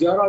11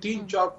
3, 4,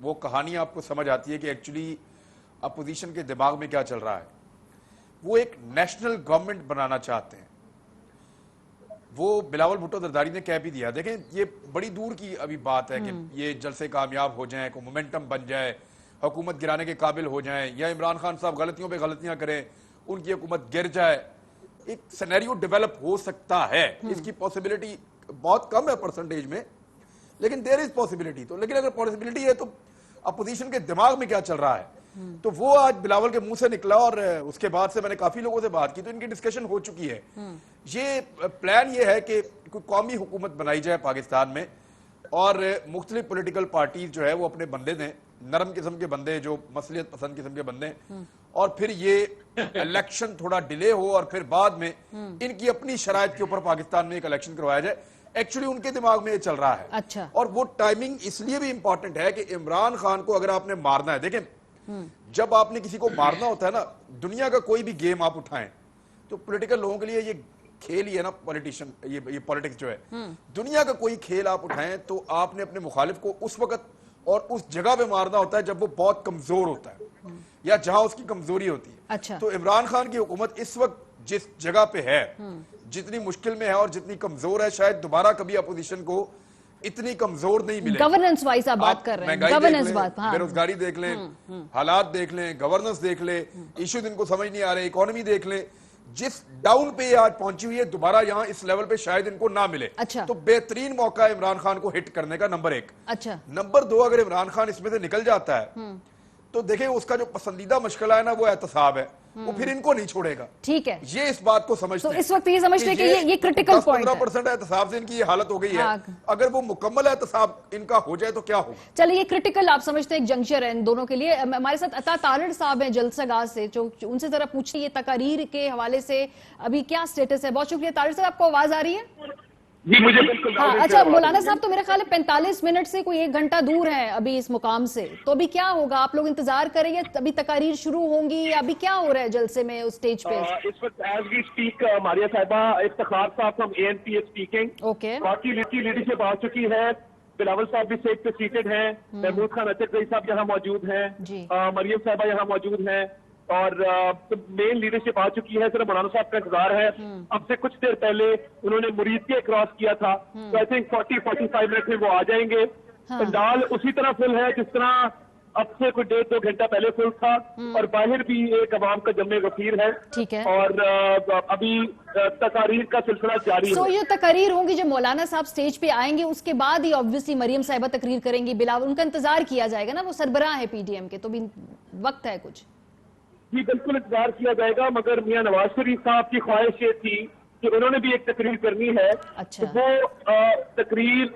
وہ کہانی آپ کو سمجھ آتی ہے کہ ایکچولی اپوزیشن کے دماغ میں کیا چل رہا ہے. وہ ایک نیشنل گورنمنٹ بنانا چاہتے ہیں. وہ بلاول بھٹو زرداری نے کہہ بھی دیا. دیکھیں یہ بڑی دور کی ابھی بات ہے کہ یہ جلسے کامیاب ہو جائیں, کوئی مومنٹم بن جائے, حکومت گرانے کے قابل ہو جائیں, یا عمران خان صاحب غلطیوں پہ غلطیاں کریں, ان کی حکومت گر جائے. ایک سینیریو ڈیولپ ہو سکتا ہے, اس کی پاسبلٹی بہت کم ہے پرسنٹیج میں, لیکن دیر از پاسبلٹی. تو لیکن اگر پاسبلٹی ہے تو اپوزیشن کے دماغ میں کیا چل رہا ہے, تو وہ آج بلاول کے منہ سے نکلا. اور اس کے بعد سے میں نے کافی لوگوں سے بات کی تو ان کی ڈسکشن ہو چکی ہے. یہ پلان یہ ہے کہ کوئی قومی حکومت بنائی جائے پاکستان میں, اور مختلف پولیٹیکل پارٹیز جو ہے وہ اپنے بندے دیں, نرم قسم کے بندے, جو مصلحت پسند قسم کے بندے, اور پھر یہ الیکشن تھوڑا ڈیلے ہو, اور پھر بعد میں ان کی اپنی شرائط کے اوپر پاکستان میں ایک الیکشن کروایا جائے. ایکچولی ان کے دماغ میں یہ چل رہا ہے. اچھا. اور وہ ٹائمنگ اس لیے بھی امپورٹنٹ ہے کہ عمران خان کو اگر آپ نے مارنا ہے, دیکھیں جب آپ نے کسی کو مارنا ہوتا ہے نا, دنیا کا کوئی بھی گیم آپ اٹھائیں تو پولیٹیکل لوگوں کے لیے یہ کھیل ہی ہے نا, پولیٹیشین, یہ پولیٹکس جو ہے, دنیا کا کوئی کھیل آپ اٹھائیں تو آپ نے اپنے مخالف کو اس وقت اور اس جگہ پہ مارنا ہوتا ہے جب وہ بہت کمزور ہوتا ہے, یا جہاں اس کی کمزوری ہوتی ہے. اچھا. تو عمران خان کی حکومت اس وقت جس جگہ پہ ہے, جتنی مشکل میں ہے اور جتنی کمزور ہے, شاید دوبارہ کبھی اپوزیشن کو اتنی کمزور نہیں ملے. گورننس وائز آپ بات کر رہے ہیں, مہنگائی دیکھ گورننس لیں, بات, ہاں, بے روزگاری دیکھ لیں, حالات دیکھ لیں, گورننس دیکھ لیں, ایشوز ان کو سمجھ نہیں آ رہے, اکانومی دیکھ لیں, جس ڈاؤن پہ آج پہنچی ہوئی ہے دوبارہ یہاں اس لیول پہ شاید ان کو نہ ملے. اچھا. تو بہترین موقع ہے عمران خان کو ہٹ کرنے کا, نمبر 1. اچھا. نمبر 2, اگر عمران خان اس میں سے نکل جاتا ہے تو دیکھیں اس کا جو پسندیدہ مشغلہ ہے نا وہ احتساب ہے, وہ پھر ان کو نہیں چھوڑے گا. ٹھیک ہے. یہ اس بات کو سمجھتے تو ہیں, اس وقت یہ سمجھتے ہیں کہ یہ کرٹیکل پوائنٹ ہے. 10-15% احتساب سے ان کی یہ حالت ہو گئی ہے, اگر وہ مکمل احتساب ان کا ہو جائے تو کیا ہوگا. چلیے, یہ کرٹیکل آپ سمجھتے ہیں ایک جنکشن ہے ان دونوں کے لیے. ہمارے ساتھ عطا طارڑ صاحب ہیں جلسہ گاہ سے, جو ان سے ذرا پوچھیں یہ تقاریر کے حوالے سے ابھی کیا سٹیٹس ہے. بہت شکریہ طارڑ صاحب, آپ کو آواز آ رہی ہے؟ جی مجھے بالکل. ہاں, اچھا مولانا صاحب, تو میرے خیال ہے 45 منٹ سے کوئی 1 گھنٹہ دور ہے ابھی اس مقام سے, تو ابھی کیا ہوگا؟ آپ لوگ انتظار کریں گے ابھی تقاریر شروع ہوں گی, یا ابھی کیا ہو رہا ہے جلسے میں اس سٹیج پہ؟ اس وقت ایز وی اسپیک ماریہ صاحبہ, افتخار صاحب from ANP is speaking. Okay. باقی لیڈرشپ آ چکی ہے, بلاول صاحب بھی سیٹ پہ سیٹڈ ہیں, محمود خان اطہر بھائی صاحب یہاں موجود ہیں, مریم صاحبہ یہاں موجود ہیں, اور مین لیڈرشپ آ چکی ہے. صرف مولانا صاحب کا انتظار ہے. اب سے کچھ دیر پہلے انہوں نے مرید کے کراس کیا تھا, تو آئی تھنک 40-45 منٹ میں وہ آ جائیں گے. پنڈال اسی طرح فل ہے جس طرح اب سے کوئی 1.5-2 گھنٹہ پہلے فل تھا, اور باہر بھی ایک عوام کا جمع غفیر ہے. ٹھیک ہے. اور ابھی تقاریر کا سلسلہ جاری ہے. یہ تقاریر ہوں گی جب مولانا صاحب سٹیج پہ آئیں گے, اس کے بعد ہی آبویسلی مریم صاحبہ تقریر کریں گی. بلاول, ان کا انتظار کیا جائے گا نا, وہ سربراہ ہے PDM کے, تو بھی وقت ہے کچھ. جی بالکل انتظار کیا جائے گا, مگر میاں نواز شریف صاحب کی خواہش یہ تھی کہ انہوں نے بھی ایک تقریر کرنی ہے. اچھا. تو وہ تقریر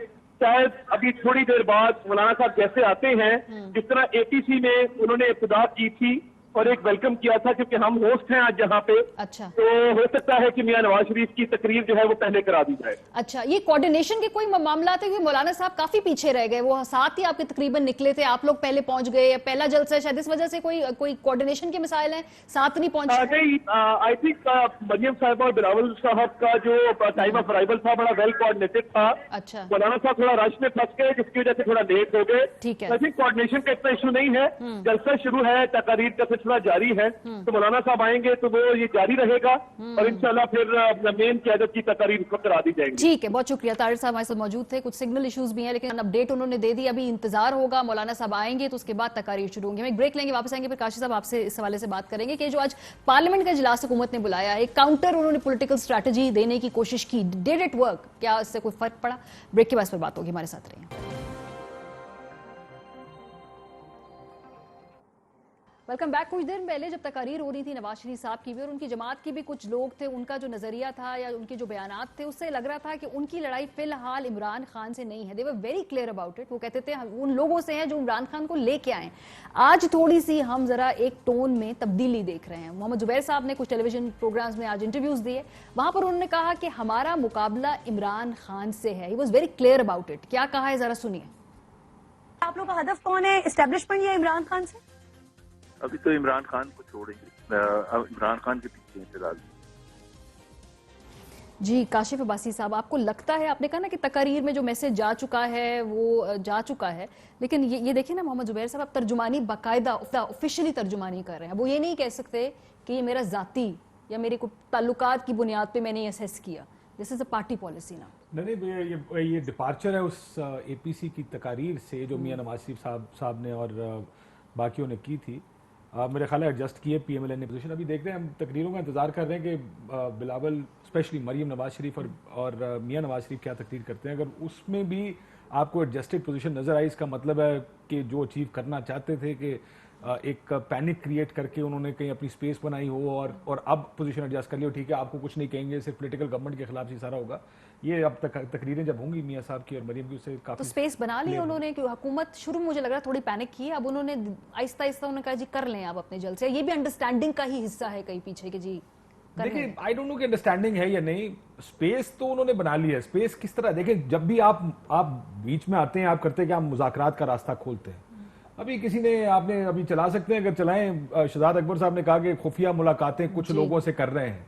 شاید ابھی تھوڑی دیر بعد مولانا صاحب جیسے آتے ہیں, جس طرح APC میں انہوں نے ابتدا کی تھی اور ایک ویلکم کیا تھا, کیونکہ ہم ہوسٹ ہیں آج یہاں پہ. اچھا. تو ہو سکتا ہے کہ میاں نواز شریف کی تقریر جو ہے وہ پہلے کرا دی جائے. اچھا, یہ کوارڈینیشن کے کوئی معاملات ہے کہ مولانا صاحب کافی پیچھے رہ گئے, وہ ساتھ ہی آپ کے تقریباً نکلے تھے, آپ لوگ پہلے پہنچ گئے, پہلا جلسہ ہے شاید اس وجہ سے کوئی کوارڈینیشن کے مسائل ہیں, ساتھ نہیں پہنچے؟ آئی تھنک مریم صاحبہ اور بلاول صاحب کا جو ٹائم آف ارائیول تھا بڑا ویل کوارڈینیٹڈ تھا. اچھا. مولانا صاحب تھوڑا رش میں پھنس گئے, جس کی وجہ سے تھوڑا لیٹ ہو گئے. ٹھیک ہے. آئی تھنک کوارڈینیشن کا اتنا ایشو نہیں ہے, جلسہ شروع ہے, تقاریر کا سلسلہ جاری ہے, تو مولانا صاحب آئیں گے تو وہ یہ جاری رہے گا, اور انشاءاللہ پھر مین قیادت کی تقاریر کو کرا دی جائیں گی. ٹھیک ہے, بہت شکریہ. طارق صاحب ہمارے ساتھ موجود تھے. کچھ سگنل ایشوز بھی ہیں لیکن اپڈیٹ انہوں نے دے دی, ابھی انتظار ہوگا, مولانا صاحب آئیں گے تو اس کے بعد تقاریر شروع ہوں گی. ہم ایک بریک لیں گے, واپس آئیں گے, پھر کاشی صاحب آپ سے اس حوالے سے بات کریں گے کہ جو آج پارلیمنٹ کا اجلاس حکومت نے بلایا, ایک کاؤنٹر انہوں نے پولیٹیکل اسٹریٹجی دینے کی کوشش کی, ڈیڈ اٹ ورک, کیا اس سے کوئی فرق پڑا؟ بریک کے بعد پر بات ہوگی, ہمارے ساتھ رہیں. Welcome back. کچھ دن پہلے جب تقاریر ہو رہی تھی نواز شریف صاحب کی بھی اور ان کی جماعت کی بھی, کچھ لوگ تھے, ان کا جو نظریہ تھا یا ان کے جو بیانات تھے, اس سے لگ رہا تھا کہ ان کی لڑائی فی الحال عمران خان سے نہیں ہے. They were very clear about it. وہ کہتے تھے ان لوگوں سے ہیں جو عمران خان کو لے کے آئے. آج تھوڑی سی ہم ذرا ایک ٹون میں تبدیلی دیکھ رہے ہیں. محمد زبیر صاحب نے کچھ ٹیلی ویژن پروگرامز میں آج انٹرویوز دیے, وہاں پر انہوں نے کہا کہ ہمارا مقابلہ عمران خان سے ہے. He was very clear about it. کیا کہا ہے ذرا سنیے. آپ لوگ کا ہدف کون ہے, اسٹیبلشمنٹ یا عمران خان سے؟ ابھی تو عمران خان کو چھوڑیں گے, عمران خان کے پیچھے ہیں فی الحال. جی کاشف عباسی صاحب، آپ کو لگتا ہے، آپ نے کہا نا کہ تقاریر میں جو میسج جا چکا ہے وہ جا چکا ہے، لیکن یہ دیکھیں نا محمد زبیر صاحب، آپ ترجمانی باقاعدہ آفیشیلی ترجمانی کر رہے ہیں. وہ یہ نہیں کہہ سکتے کہ یہ میرا ذاتی یا میرے کو تعلقات کی بنیاد پہ میں نے اسیس کیا. دس از اے پارٹی پالیسی نا. نہیں، یہ ڈپارچر ہے اس اے پی سی کی تقاریر سے جو میاں نواز شریف صاحب نے اور باقیوں نے کی تھی. میرے خیال ہے ایڈجسٹ کیے پی ایم ایل این نے پوزیشن. ابھی دیکھ رہے ہیں، ہم تقریروں کا انتظار کر رہے ہیں کہ بلاول اسپیشلی مریم نواز شریف اور میاں نواز شریف کیا تقریر کرتے ہیں. اگر اس میں بھی آپ کو ایڈجسٹڈ پوزیشن نظر آئی، اس کا مطلب ہے کہ جو اچیو کرنا چاہتے تھے کہ ایک پینک کریٹ کر کے انہوں نے کہیں اپنی سپیس بنائی ہو اور اب پوزیشن ایڈجسٹ کر لی ہو، ٹھیک ہے آپ کو کچھ نہیں کہیں گے، صرف پولیٹیکل گورنمنٹ کے خلاف ہی سارا ہوگا. یہ اب تک تقریریں جب ہوں گی میاں صاحب کی اور مریم کی، اس سے کافی تو سپیس بنا لی انہوں نے کہ حکومت شروع میں مجھے لگ رہا ہے تھوڑی پینک کی، اب انہوں نے آہستہ آہستہ انہوں نے کہا جی کر لیں آپ اپنے جلسے. یہ بھی انڈرسٹینڈنگ کا ہی حصہ ہے کہیں پیچھے کہ جی دیکھیں آئی ڈونٹ نو کہ انڈرسٹینڈنگ ہے یا نہیں. اسپیس تو انہوں نے بنا لی ہے. اسپیس کس طرح؟ دیکھیں جب بھی آپ بیچ میں آتے ہیں، آپ کرتے ہیں کہ آپ مذاکرات کا راستہ کھولتے ہیں. ابھی کسی نے آپ نے ابھی چلا سکتے ہیں، اگر چلائیں. شہزاد اکبر صاحب نے کہا کہ خفیہ ملاقاتیں کچھ لوگوں سے کر رہے ہیں،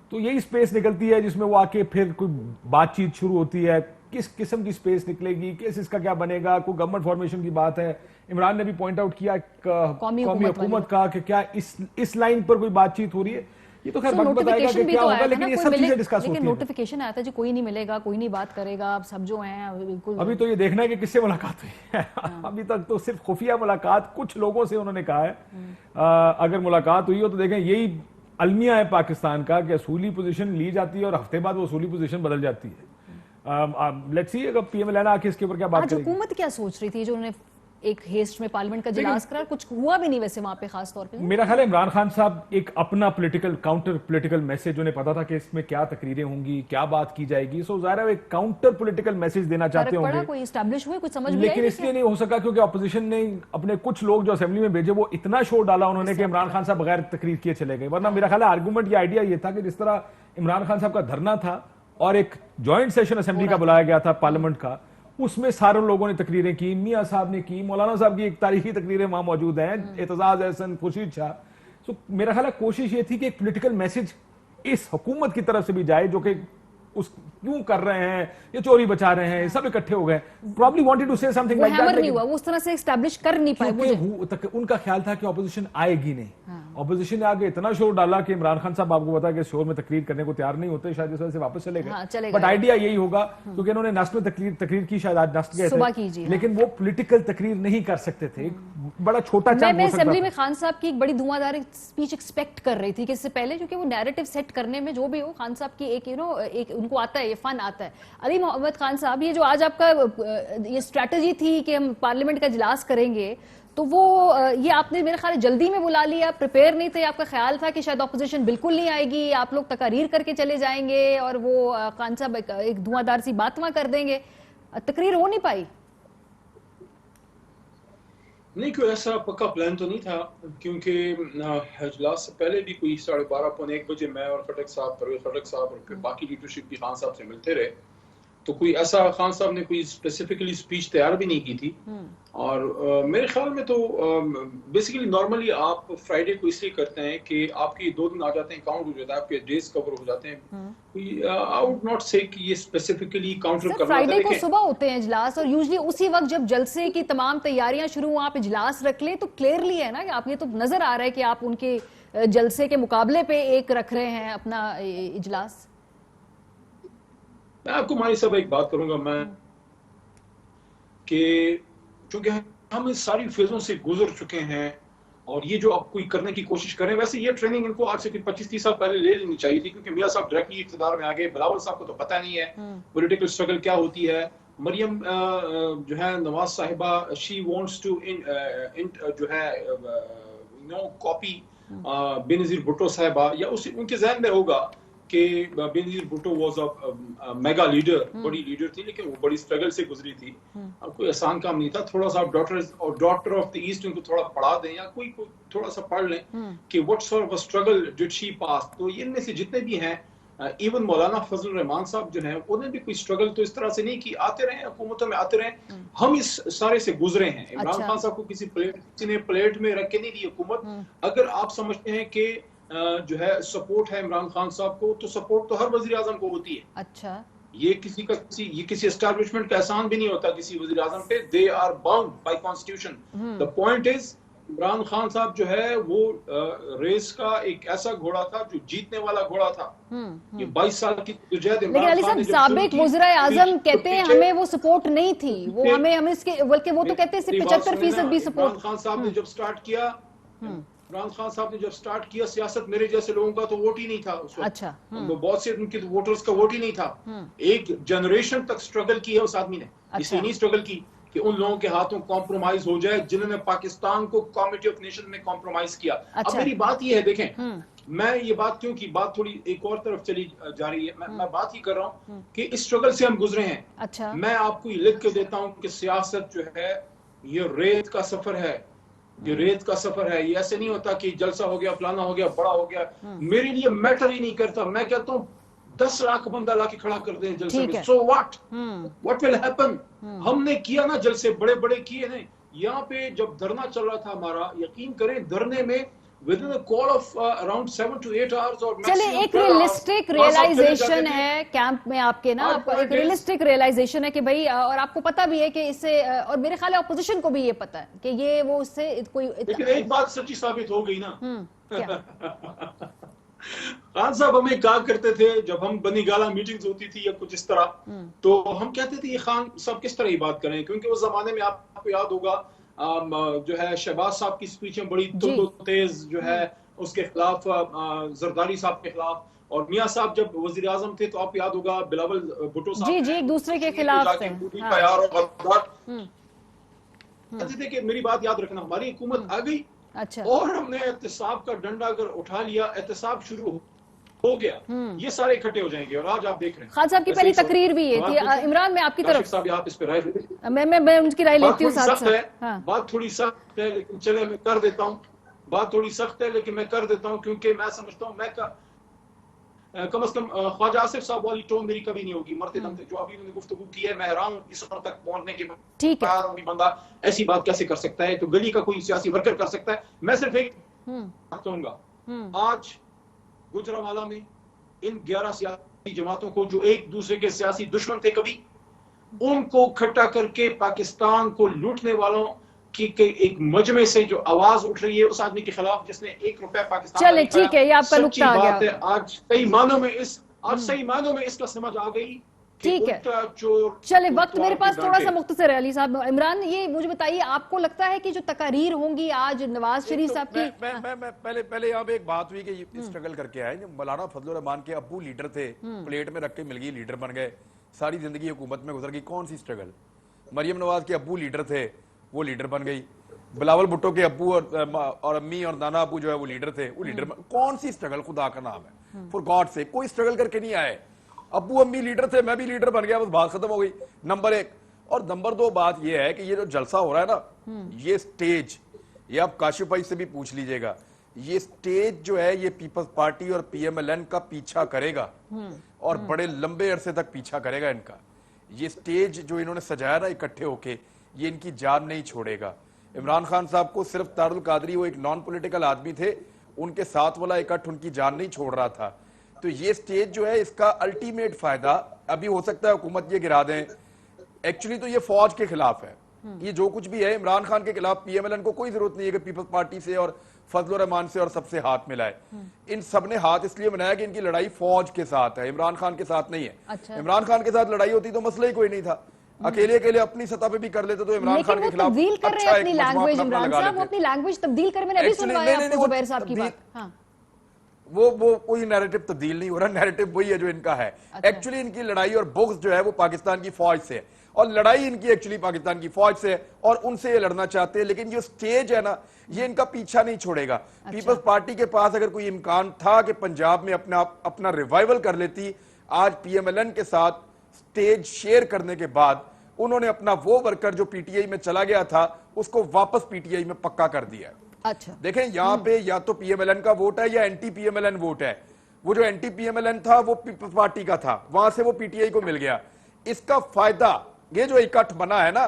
تو یہی اسپیس نکلتی ہے جس میں وہ آ کے پھر کوئی بات چیت شروع ہوتی ہے. کس قسم کی اسپیس نکلے گی، کس اس کا کیا بنے گا؟ کوئی گورنمنٹ فارمیشن کی بات ہے. عمران نے بھی پوائنٹ آؤٹ کیا قومی حکومت کا کہ کیا اس لائن پر کوئی بات چیت ہو رہی ہے. یہ تو خیر وقت بتائے گا کہ کیا ہوگا، لیکن یہ سب چیزیں ڈسکس ہوتی ہیں. لیکن نوٹیفیکیشن آیا تھا جی کوئی نہیں ملے گا، کوئی نہیں بات کرے گا، اب سب جو ہیں بالکل. ابھی تو یہ دیکھنا ہے کہ کس سے ملاقات ہوئی ہے. ابھی تک تو صرف خفیہ ملاقات کچھ لوگوں سے انہوں نے کہا ہے. اگر ملاقات ہوئی ہو تو دیکھیں یہی المیہ ہے پاکستان کا کہ اصولی پوزیشن لی جاتی ہے اور ہفتے بعد وہ اصولی پوزیشن بدل جاتی ہے. لیٹس سی اگر پی ایم ایل این آ کے اس کے اوپر کیا بات آج کرے گی. حکومت کیا سوچ رہی تھی جو انہوں نے ایک ہیسٹ میں پارلیمنٹ کا جلاس کرا، کچھ ہوا بھی نہیں ویسے وہاں پہ خاص طور پہ. میرا خیال ہے عمران خان صاحب ایک اپنا کاؤنٹر پولیٹیکل میسج، انہیں پتا تھا کہ اس میں کیا تقریریں ہوں گی، کیا بات کی جائے گی. سو ظاہر ہے ایک کاؤنٹر پولیٹیکل میسج دینا چاہتے ہوں گے، کوئی اسٹیبلش ہوئے، کچھ سمجھ میں آئی. لیکن اس لیے نہیں ہو سکا کیونکہ اپوزیشن نے اپنے کچھ لوگ جو اسمبلی میں بھیجے وہ اتنا شور ڈالا انہوں نے کہ عمران خان صاحب بغیر تقریر کیے چلے گئے. ورنہ میرا خیال ہے آرگومنٹ یہ آئیڈیا یہ تھا کہ جس طرح عمران خان صاحب کا دھرنا تھا اور ایک جوائنٹ سیشن اسمبلی کا بلایا گیا تھا پارلیمنٹ کا، اس میں سارے لوگوں نے تقریریں کی. میاں صاحب نے کی، مولانا صاحب کی ایک تاریخی تقریریں وہاں موجود ہیں، اعتزاز احسن، خورشید شاہ. سو میرا خیال ہے کوشش یہ تھی کہ ایک پولیٹیکل میسج اس حکومت کی طرف سے بھی جائے جو کہ اس کیوں کر رہے ہیں، یہ چوری بچا رہے ہیں، سب اکٹھے ہو گئے. پرابلی وانٹڈ ٹو سے سم تھنگ لائک دیٹ، نہیں ہوا وہ اس طرح سے اسٹیبلش کر نہیں پائے. ان کا خیال تھا کہ اپوزیشن آئے گی نہیں. اپوزیشن نے آگے اتنا شور ڈالا کہ عمران خان صاحب آپ کو پتا کہ شور میں تقریر کرنے کو تیار نہیں ہوتے، شاید اس وجہ سے واپس چلے گئے. بٹ آئیڈیا یہی ہوگا کیونکہ انہوں نے نسٹ میں تقریر کی، شاید آج نسٹ گئے تھے، لیکن وہ پولیٹیکل تقریر نہیں کر سکتے تھے. بڑا چھوٹا چانس ہو سکتا تھا. میں اسمبلی میں خان صاحب کی ایک بڑی دھواں دار اسپیچ ایکسپیکٹ کر رہی تھی کہ اس سے پہلے، کیونکہ وہ نیریٹو سیٹ کرنے میں جو بھی ہو، خان صاحب کی ایک ان کو آتا ہے، یہ فن آتا ہے. علی محمد خان صاحب، یہ جو آج آپ کا یہ اسٹریٹجی تھی کہ ہم پارلیمنٹ کا اجلاس کریں گے، تو وہ یہ آپ نے میرے خیال جلدی میں بلا لیا، پریپیئر نہیں تھے. آپ کا خیال تھا کہ شاید اپوزیشن بالکل نہیں آئے گی، آپ لوگ تقاریر کر کے چلے جائیں گے اور وہ خان صاحب ایک دھواں دار سی بات وہاں کر دیں گے. تقریر ہو نہیں پائی. نہیں، کوئی ایسا پکا پلان تو نہیں تھا، کیونکہ اجلاس سے پہلے بھی کوئی 12:30 پونے 1 بجے میں اور خٹک صاحب، پرویز خٹک صاحب اور باقی لیڈرشپ بھی خان صاحب سے ملتے رہے. تو کوئی ایسا خان صاحب نے کوئی اسپیسیفکلی اسپیچ تیار بھی نہیں کی تھی. اور میرے خیال میں تو بیسیکلی نارملی آپ فرائیڈے کو اس لیے کرتے ہیں کہ آپ کے 2 دن آ جاتے ہیں، کاؤنٹ ہو جاتا ہے، آپ کے ڈیز کور ہو جاتے ہیں. آئی وڈ ناٹ سے کہ یہ اسپیسیفکلی کاؤنٹر کرنا تھا. فرائیڈے کو صبح ہوتے ہیں اجلاس، اور یوزلی اسی وقت جب جلسے کی تمام تیاریاں شروع ہوں آپ اجلاس رکھ لیں، تو کلیئرلی ہے نا کہ آپ، یہ تو نظر آ رہا ہے کہ آپ ان کے جلسے کے مقابلے پہ ایک رکھ رہے ہیں اپنا اجلاس. میں آپ کو مالی صاحب ایک بات کروں گا میں کہ چونکہ ہم اس ساری فیزوں سے گزر چکے ہیں اور یہ جو آپ کوئی کرنے کی کوشش کریں، ویسے یہ ٹریننگ ان کو آج سے 25-30 سال پہلے لے لینی چاہیے تھی، کیونکہ میاں صاحب ڈائریکٹلی اقتدار میں آگے. بلاول صاحب کو تو پتہ نہیں ہے پولیٹیکل اسٹرگل کیا ہوتی ہے. مریم جو ہے نواز صاحبہ، شی وانٹس ٹو جو ہے کاپی بے نظیر بھٹو صاحبہ، یا ان کے ذہن میں ہوگا کہ Benazir Bhutto was a mega leader, بڑی لیڈر تھی، لیکن وہ بڑی اسٹرگل سے گزری تھی. اب کوئی آسان کام نہیں تھا. تھوڑا سا ڈاٹر آف دی ایسٹ ان کو تھوڑا پڑھا دیں، یا کوئی تھوڑا سا پڑھ لیں کہ واٹ سارٹ آف اسٹرگل ڈڈ شی پاس. تو ان میں سے جتنے بھی ہیں، ایون مولانا فضل الرحمان صاحب جو ہیں، انہوں نے بھی کوئی اسٹرگل تو اس طرح سے نہیں کی. آتے رہے حکومتوں میں، آتے رہے. ہم اس سارے سے گزرے ہیں. عمران خان صاحب کو کسی نے پلیٹ میں رکھ کے نہیں دی حکومت. اگر آپ سمجھتے ہیں کہ جو ہے سپورٹ ہے عمران خان صاحب کو، تو سپورٹ تو ہر وزیر اعظم کو ہوتی ہے. اچھا یہ کسی اسٹیبلشمنٹ کا احسان بھی نہیں ہوتا کسی وزیر اعظم پہ. They are bound by constitution. The point is Imran Khan sahab جو ہے وہ ریس کا ایک ایسا گھوڑا تھا جو جیتنے والا گھوڑا تھا. یہ 22 سال کی جدوجہد لیکن عمران علی خان نے صاحب جب شروع سابق کی، وزراء اعظم کہتے ہیں ہمیں وہ سپورٹ نہیں تھی، وہ پیچھے- ہمیں اس کے، بلکہ وہ تو کہتے ہیں صرف 75% بھی سپورٹ. عمران خان صاحب نے جب سٹارٹ کیا، عمران خان صاحب نے جب سٹارٹ کیا سیاست، میرے جیسے لوگوں کا تو ووٹ ہی نہیں تھا اس وقت. اچھا بہت سے ان کے ووٹرز کا ووٹ ہی نہیں تھا. ایک جنریشن تک سٹرگل کی ہے اس آدمی نے. اس لیے نہیں سٹرگل کی کہ ان لوگوں کے ہاتھوں کمپرومائز ہو جائے جنہوں نے پاکستان کو کمیٹی آف نیشن میں کمپرومائز کیا. اب میری بات یہ ہے، دیکھیں میں یہ بات کیوں کی بات تھوڑی ایک اور طرف چلی جا رہی ہے، میں بات ہی کر رہا ہوں کہ اس سٹرگل سے ہم گزرے ہیں. اچھا میں آپ کو یہ لکھ کے دیتا ہوں کہ سیاست جو ہے یہ ریت کا سفر ہے. یہ ریت کا سفر ہے. یہ ایسے نہیں ہوتا کہ جلسہ ہو گیا، فلانا ہو گیا، بڑا ہو گیا. میرے لیے میٹر ہی نہیں کرتا. میں کہتا ہوں 10 لاکھ بندہ لا کے کھڑا کر دیں جلسے میں، سو واٹ ول ہیپن. ہم نے کیا نا جلسے بڑے بڑے کیے نا. یہاں پہ جب دھرنا چل رہا تھا ہمارا، یقین کریں دھرنے میں within a call of around 7 to 8 hours اور چلے ایک ریئلسٹک ریئلائزیشن ہے کیمپ میں آپ کے نا، ایک ریئلسٹک ریئلائزیشن ہے کہ بھائی، اور آپ کو پتا بھی ہے کہ اس سے، اور میرے خیال ہے اپوزیشن کو بھی یہ پتا ہے کہ یہ وہ اس سے کوئی. لیکن ایک بات سچی ثابت ہو گئی نا. کیا؟ خان صاحب ہمیں کہا کرتے تھے جب ہم بنی گالا میٹنگز ہوتی تھی یا کچھ اس طرح، تو ہم کہتے تھے یہ خان صاحب کس طرح یہ بات کریں، کیونکہ اس زمانے میں آپ کو یاد ہوگا جو ہے شہباز صاحب کی سپیچیں بڑی تند و تیز جو ہے اس کے خلاف، زرداری صاحب کے خلاف. اور میاں صاحب جب وزیر اعظم تھے تو آپ یاد ہوگا بلاول بھٹو صاحب جی ایک دوسرے کے خلاف تھے. کہتے تھے کہ میری بات یاد رکھنا، ہماری حکومت آ گئی اچھا اور ہم نے احتساب کا ڈنڈا اگر اٹھا لیا، احتساب شروع ہو گیا، یہ سارے اکٹھے ہو جائیں گے. اور آج آپ دیکھ رہے ہیں خان صاحب کی پہلی تقریر بھی یہ تھی. عمران میں آپ کی طرف صاحب آپ اس پہ رائے دیں. میں ان کی رائے لیتی ہوں ساتھ ساتھ. بات تھوڑی سخت ہے لیکن چلے میں کر دیتا ہوں. بات تھوڑی سخت ہے لیکن میں کر دیتا ہوں، کیونکہ میں سمجھتا ہوں میں کم از کم خواجہ آصف صاحب والی ٹون میری کبھی نہیں ہوگی. مرتے دم تک جو ابھی انہوں نے گفتگو کی ہے، میں حیران ہوں اس وقت تک پہنچنے کے ٹھیک ہے بعد بندہ ایسی بات کیسے کر سکتا ہے. تو گلی کا کوئی سیاسی ورکر کر سکتا ہے. میں صرف ایک کہوں گا، آج گجرانوالہ میں ان 11 سیاسی جماعتوں کو جو ایک دوسرے کے سیاسی دشمن تھے کبھی، ان کو اکٹھا کر کے پاکستان کو لوٹنے والوں کی ایک مجمع سے جو آواز اٹھ رہی ہے اس آدمی کے خلاف جس نے 1 روپے پاکستان چلے ٹھیک ہے، یہ آپ کا نقطہ آ گیا. سچی بات ہے. آج صحیح معنوں میں اس کا سمجھ آ گئی. ٹھیک ہے چلے، وقت میرے پاس تھوڑا سا مختصر ہے. علی صاحب، عمران یہ مجھے بتائیے، آپ کو لگتا ہے کہ جو تقاریر ہوں گی آج نواز شریف صاحب کی، میں پہلے یہاں پہ ایک بات ہوئی کہ یہ اسٹرگل کر کے آئے. مولانا فضل الرحمان کے ابو لیڈر تھے، پلیٹ میں رکھ کے مل گئی، لیڈر بن گئے، ساری زندگی حکومت میں گزر گئی. کون سی اسٹرگل؟ مریم نواز کے ابو لیڈر تھے، وہ لیڈر بن گئی. بلاول بھٹو کے ابو اور امی اور نانا ابو جو ہے وہ لیڈر تھے، وہ لیڈر کون سی اسٹرگل؟ خدا کا نام ہے، فور گاڈ سے کوئی اسٹرگل کر کے نہیں آئے. ابو امی لیڈر تھے، میں بھی لیڈر بن گیا، بس بات ختم ہو گئی. نمبر 1. اور نمبر 2 بات یہ ہے کہ یہ جو جلسہ ہو رہا ہے نا، یہ سٹیج، یہ آپ کاشف بھائی سے بھی پوچھ لیجئے گا، یہ سٹیج جو ہے یہ پیپلز پارٹی اور پی ایم ایل این کا پیچھا کرے گا اور بڑے لمبے عرصے تک پیچھا کرے گا ان کا. یہ سٹیج جو انہوں نے سجایا نا اکٹھے ہو کے، یہ ان کی جان نہیں چھوڑے گا. عمران خان صاحب کو صرف طارق القادری، وہ ایک نان پولیٹیکل آدمی تھے، ان کے ساتھ والا اکٹھ ان کی جان نہیں چھوڑ رہا تھا. تو یہ سٹیج جو ہے اس کا الٹیمیٹ فائدہ، ابھی ہو سکتا ہے حکومت یہ گرا دیں، ایکچولی تو یہ فوج کے خلاف ہے. یہ جو کچھ بھی ہے عمران خان کے خلاف، پی ایم ایل این کو کوئی ضرورت نہیں ہے کہ پیپلز پارٹی سے اور فضل الرحمان سے اور سب سے ہاتھ ملائے. ان سب نے ہاتھ اس لیے بنایا کہ ان کی لڑائی فوج کے ساتھ ہے، عمران خان کے ساتھ نہیں ہے. عمران خان کے ساتھ لڑائی ہوتی تو مسئلہ ہی کوئی نہیں تھا. اکیلے اپنی سطح پہ بھی کر لیتے تو عمران خان کے خلاف تبدیل کر رہے ہیں اپنی لینگویج. عمران صاحب وہ اپنی لینگویج تبدیل کر، میں نے ابھی سنوایا آپ کو زبیر صاحب کی بات. وہ کوئی نیریٹو تبدیل نہیں ہو رہا، نیریٹو وہی ہے جو ان کا ہے. ایکچولی ان کی لڑائی اور بغض جو ہے وہ پاکستان کی فوج سے ہے، اور لڑائی ان کی ایکچولی پاکستان کی فوج سے ہے اور ان سے یہ لڑنا چاہتے ہیں. لیکن جو سٹیج ہے نا، یہ ان کا پیچھا نہیں چھوڑے گا. پیپلز پارٹی کے پاس اگر کوئی امکان تھا کہ پنجاب میں اپنا ریوائیول کر لیتی، آج پی ایم ایل این کے ساتھ سٹیج شیئر کرنے کے بعد انہوں نے اپنا وہ ورکر جو پی ٹی آئی میں چلا گیا تھا اس کو واپس پی ٹی آئی میں پکا کر دیا. اچھا دیکھیں یہاں پہ یا تو پی ایم ایل این کا ووٹ ہے یا anti P M L N vote ہے. وہ جو anti P M L N تھا وہ پیپلز پارٹی کا تھا، وہاں سے وہ پی ٹی آئی کو مل گیا. اس کا فائدہ یہ جو اکٹھ بنا ہے نا،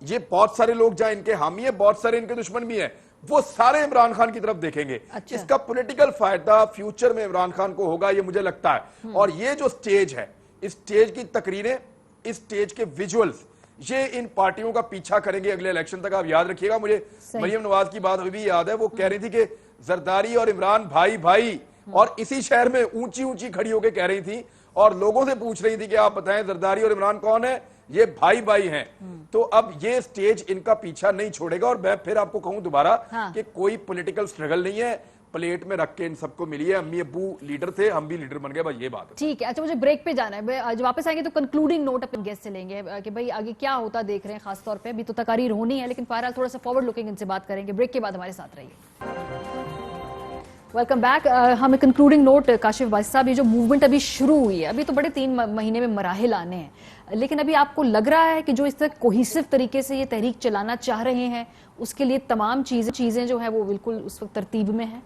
یہ بہت سارے لوگ جہاں ان کے حامی ہیں، بہت سارے ان کے دشمن بھی ہیں. وہ سارے عمران خان کی طرف دیکھیں گے. اس کا پولیٹیکل فائدہ فیوچر میں عمران خان کو ہوگا, یہ مجھے لگتا ہے. اور یہ جو سٹیج ہے, اس سٹیج کی تقریریں, اس سٹیج کے ویجولز, یہ ان پارٹیوں کا پیچھا کریں گے اگلے الیکشن تک. آپ یاد رکھیے گا, مجھے مریم نواز کی بات بھی یاد ہے, وہ کہہ رہی تھی کہ زرداری اور عمران بھائی بھائی, اور اسی شہر میں اونچی اونچی کھڑی ہو کے کہہ رہی تھی اور لوگوں سے پوچھ رہی تھی کہ آپ بتائیں زرداری اور عمران کون ہے, یہ بھائی بھائی ہیں. تو اب یہ سٹیج ان کا پیچھا نہیں چھوڑے گا. اور میں پھر آپ کو کہوں دوبارہ کہ کوئی پولیٹیکل سٹرگل نہیں ہے, پلیٹ میں رکھ کے ان سب کو ملی ہے. امی ابو لیڈر تھے, ہم بھی لیڈر بن گئے, بس یہ بات ہے. ٹھیک ہے. اچھا مجھے بریک پہ جانا ہے, آج واپس آئیں گے تو کنکلوڈنگ نوٹ اپنے گیسٹ سے لیں گے کہ بھائی آگے کیا ہوتا دیکھ رہے ہیں. خاص طور پہ ابھی تو تقاریر ہونی ہے, لیکن بہرحال تھوڑا سا فارورڈ لوکنگ ان سے بات کریں گے. بریک کے بعد ہمارے ساتھ رہیے. Welcome back. ہمیں کنکلوڈنگ نوٹ کاشف باز صاحب, یہ جو موومنٹ ابھی شروع ہوئی ہے, ابھی تو بڑے 3 مہینے میں مراحل آنے ہیں, لیکن ابھی آپ کو لگ رہا ہے کہ جو اس طرح کوہیسو طریقے سے یہ تحریک چلانا چاہ رہے ہیں, اس کے لیے تمام چیزیں جو ہیں وہ بالکل اس وقت ترتیب میں ہیں؟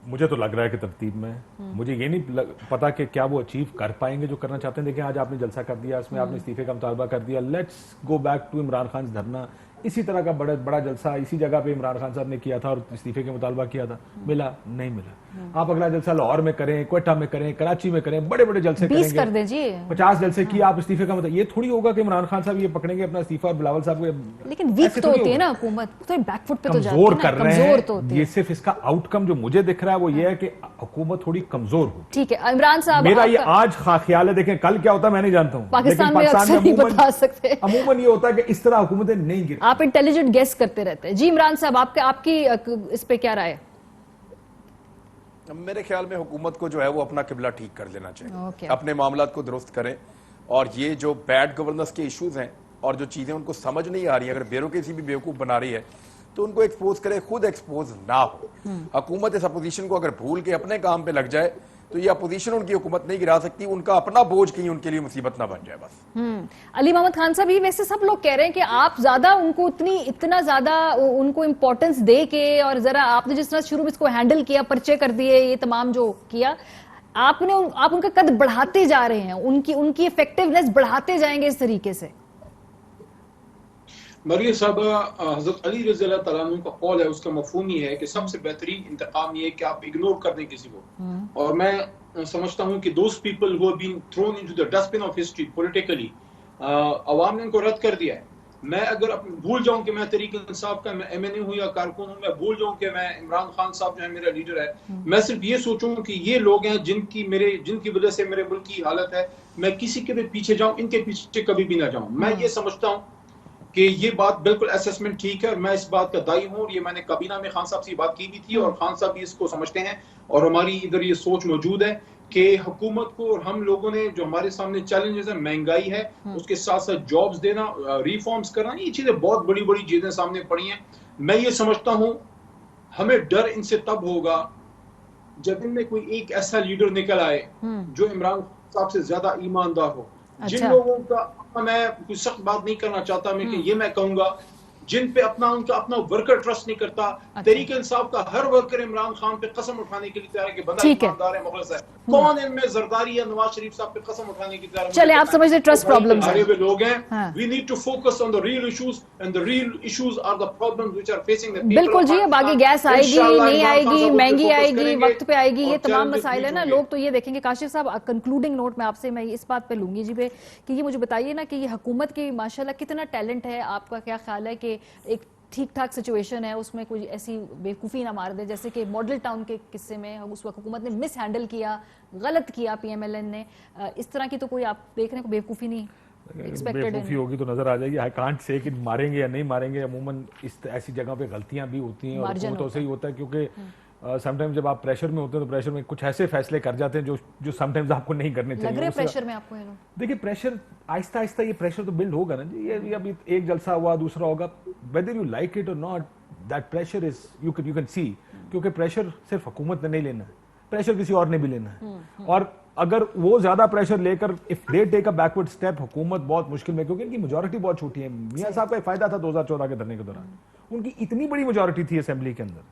مجھے تو لگ رہا ہے کہ ترتیب میں. مجھے یہ نہیں پتا کہ کیا وہ اچیو کر پائیں گے جو کرنا چاہتے ہیں. دیکھیں آج آپ نے جلسہ کر دیا, اس میں آپ نے استعفے کا مطالبہ کر دیا. Let's go back to Imran Khan dharna. اسی طرح کا بڑا جلسہ اسی جگہ پہ عمران خان صاحب نے کیا تھا اور استعفے کا مطالبہ کیا تھا, ملا نہیں ملا. آپ اگلا جلسہ لاہور میں کریں, کوئٹہ میں کریں, کراچی میں کریں, بڑے بڑے جلسے کریں 20 کر دیں جی, 50 جلسے کیا آپ استعفے کا مطلب یہ تھوڑی ہوگا کہ عمران خان صاحب یہ پکڑیں گے اپنا استعفیٰ اور بلاول صاحب کو. لیکن ویک تو ہوتی ہے نا حکومت, تو بیک فٹ پہ تو جاتی ہے, کمزور کر رہے ہیں. ہوتی ہے. یہ صرف اس کا آؤٹ کم جو مجھے دکھ رہا ہے وہ یہ ہے کہ حکومت تھوڑی کمزور ہو. ٹھیک ہے عمران صاحب, میرا یہ آج خیال ہے, دیکھیں کل کیا ہوتا ہے میں نہیں جانتا ہوں, پاکستان میں اکثر نہیں بتا سکتے. عموماً یہ ہوتا ہے کہ اس طرح حکومتیں نہیں گرتی. آپ انٹیلیجنٹ گیس کرتے رہتے ہیں. جی عمران صاحب, آپ کی اس پہ کیا رائے؟ میرے خیال میں حکومت کو جو ہے وہ اپنا قبلہ ٹھیک کر لینا چاہیے, اپنے معاملات کو درست کریں. اور یہ جو بیڈ گورننس کے ایشوز ہیں اور جو چیزیں ان کو سمجھ نہیں آ رہی ہیں, اگر بیوروکریسی بھی بیوقوف بنا رہی ہے تو ان کو ایکسپوز کرے, خود ایکسپوز نہ ہو. حکومت اس اپوزیشن کو اگر بھول کے اپنے کام پہ لگ جائے تو یہ اپوزیشن ان کی حکومت نہیں گرا سکتی. ان کا اپنا بوجھ کہیں ان کے لیے مصیبت نہ بن جائے بس. علی محمد خان صاحب, یہ ویسے سب لوگ کہہ رہے ہیں کہ آپ زیادہ ان کو اتنا زیادہ ان کو امپورٹنس دے کے, اور ذرا آپ نے جس طرح شروع میں اس کو ہینڈل کیا, پرچے کر دیے, یہ تمام جو کیا آپ ان کا قد بڑھاتے جا رہے ہیں, ان کی افیکٹونیس بڑھاتے جائیں گے اس طریقے سے. مریم صاحب, حضرت علی رضی اللہ تعالیٰ عنہ کا قول ہے, اس کا مفہوم یہ ہے کہ سب سے بہترین انتقام یہ ہے کہ آپ اگنور کر دیں کسی کو. اور میں سمجھتا ہوں کہ those people who have been thrown into the dustbin of history politically, عوام نے ان کو رد کر دیا ہے. میں اگر بھول جاؤں کہ میں تحریک انصاف کا ایم این اے ہوں یا کارکن ہوں, میں بھول جاؤں کہ میں عمران خان صاحب جو ہے میرا لیڈر ہے, میں صرف یہ سوچوں کہ یہ لوگ ہیں جن کی وجہ سے میرے ملک کی حالت ہے, میں کسی کے بھی پیچھے جاؤں, ان کے پیچھے کبھی بھی نہ جاؤں. میں یہ سمجھتا ہوں کہ یہ بات بالکل اسیسمنٹ ٹھیک ہے, اور میں اس بات کا دائی ہوں, اور یہ میں نے کابینہ میں خان صاحب سے بات کی بھی تھی, اور خان صاحب بھی اس کو سمجھتے ہیں, اور ہماری ادھر یہ سوچ موجود ہے کہ حکومت کو اور ہم لوگوں نے جو ہمارے سامنے چیلنجز ہیں, مہنگائی ہے, اس کے ساتھ ساتھ جابز دینا, ریفارمز کرنا, یہ چیزیں بہت بڑی بڑی چیزیں سامنے پڑی ہیں. میں یہ سمجھتا ہوں ہمیں ڈر ان سے تب ہوگا جب ان میں کوئی ایک ایسا لیڈر نکل آئے جو عمران صاحب سے زیادہ ایماندار ہو. جن لوگوں کا, میں کوئی سخت بات نہیں کرنا چاہتا, میں کہ یہ میں کہوں گا جن پہ ان کا اپنا ورکر ٹرسٹ نہیں کرتا. تحریک انصاف کا ہر ورکر عمران خان پہ قسم اٹھانے کے لیے تیار ہے کہ بندہ ایماندار ہے, مخلص ہے. کون ان میں زرداری یا نواز شریف صاحب پہ قسم اٹھانے کی تیار ہے؟ چلے آپ سمجھتے ٹرسٹ پرابلمز ہیں, لوگ ہیں. We need to focus on the real issues, and the real issues are the problems which are facing the people. بالکل جی, اب آگے گیس آئے گی, نہیں آئے گی, مہنگی آئے گی, وقت پہ آئے گی, یہ تمام مسائل ہیں نا. لوگ تو یہ دیکھیں گے. کاشف صاحب, کنکلوڈنگ نوٹ میں آپ سے میں اس بات پہ لوں گی جی پہ کہ یہ مجھے بتائیے نا کہ یہ حکومت کی ماشاءاللہ کتنا ٹیلنٹ ہے. آپ کا کیا خیال ہے کہ ایک ٹھیک ٹھاک سچویشن ہے, اس میں کوئی ایسی بیوقوفی نہ مار دے جیسے کہ ماڈل ٹاؤن کے قصے میں اس وقت حکومت نے مس ہینڈل کیا, غلط کیا پی ایم ایل این نے, اس طرح کی تو کوئی آپ دیکھ رہے ہیں, کوئی بیوقوفی نہیں بیوقوفی ہوگی تو نظر آ جائے گی. آئی کانٹ سے کہ ماریں گے یا نہیں ماریں گے. عموماً ایسی جگہ پہ غلطیاں بھی ہوتی ہیں, اور حکومتوں سے ہی ہوتا ہے, کیونکہ سم ٹائم جب آپ پریشر میں ہوتے ہیں تو پریشر میں کچھ ایسے فیصلے کر جاتے ہیں جو سم ٹائمز آپ کو نہیں کرنے چاہیے. لگ رہے پریشر میں آپ کو. دیکھیں پریشر آہستہ آہستہ یہ پریشر تو بلڈ ہوگا نا جی. یہ ابھی ایک جلسہ ہوا, دوسرا ہوگا, whether you like it or not, that pressure is you can see, کیونکہ پریشر صرف حکومت نے نہیں لینا ہے, پریشر کسی اور نے بھی لینا ہے. اور اگر وہ زیادہ پریشر لے کر if they take a backward step, حکومت بہت مشکل میں, کیونکہ ان کی میجورٹی بہت چھوٹی ہے. میاں صاحب کا ایک فائدہ تھا 2014 کے دھرنے کے دوران, ان کی اتنی بڑی میجورٹی تھی اسمبلی کے اندر